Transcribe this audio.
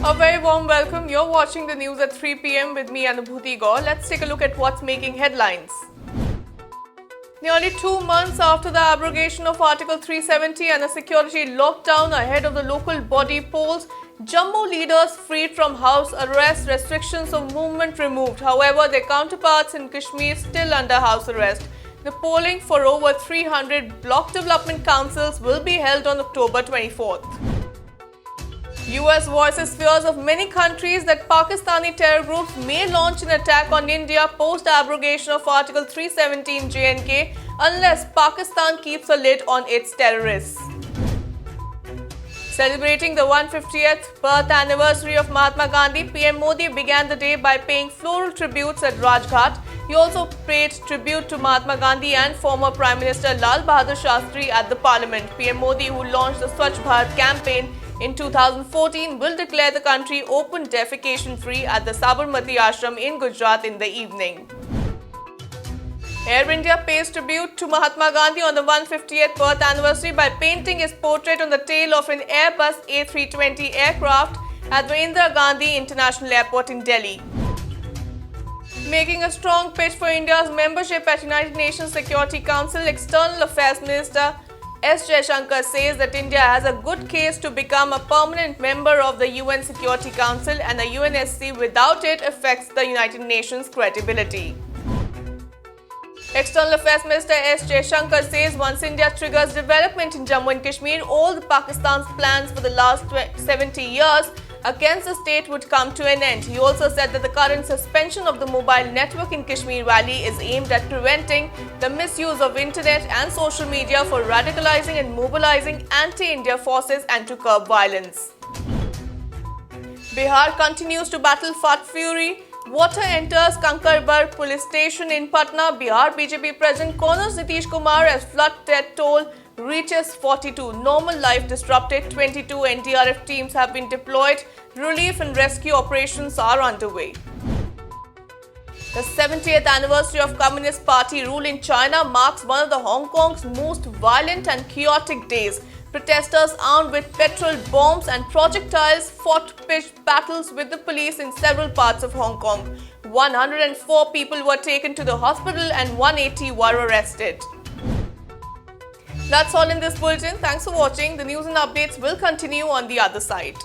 A very warm welcome. You're watching the news at 3 p.m. with me, Anubhuti Gaur. Let's take a look at what's making headlines. Nearly 2 months after the abrogation of Article 370 and a security lockdown ahead of the local body polls, Jammu leaders freed from house arrest, restrictions of movement removed. However, their counterparts in Kashmir still under house arrest. The polling for over 300 block development councils will be held on October 24th. US voices fears of many countries that Pakistani terror groups may launch an attack on India post-abrogation of Article 370 in J&K unless Pakistan keeps a lid on its terrorists. Celebrating the 150th birth anniversary of Mahatma Gandhi, PM Modi began the day by paying floral tributes at Rajghat. He also paid tribute to Mahatma Gandhi and former Prime Minister Lal Bahadur Shastri at the Parliament. PM Modi, who launched the Swachh Bharat campaign in 2014, will declare the country open defecation-free at the Sabarmati Ashram in Gujarat in the evening. Air India pays tribute to Mahatma Gandhi on the 150th birth anniversary by painting his portrait on the tail of an Airbus A320 aircraft at the Indira Gandhi International Airport in Delhi. Making a strong pitch for India's membership at United Nations Security Council, External Affairs Minister S. Jaishankar says that India has a good case to become a permanent member of the UN Security Council, and the UNSC without it affects the United Nations' credibility. External Affairs Minister S. Jaishankar says once India triggers development in Jammu and Kashmir, all the Pakistan's plans for the last 70 years against the state would come to an end. He also said that the current suspension of the mobile network in Kashmir Valley is aimed at preventing the misuse of internet and social media for radicalizing and mobilizing anti-India forces and to curb violence. Bihar continues to battle flood fury. Water enters Kankarbar police station in Patna. Bihar BJP President corners Nitish Kumar as flood death toll reaches 42. Normal life disrupted. 22 NDRF teams have been deployed. Relief and rescue operations are underway. The 70th anniversary of Communist Party rule in China marks one of the Hong Kong's most violent and chaotic days. Protesters armed with petrol bombs and projectiles fought pitched battles with the police in several parts of Hong Kong. 104 people were taken to the hospital and 180 were arrested. That's all in this bulletin. Thanks for watching. The news and updates will continue on the other side.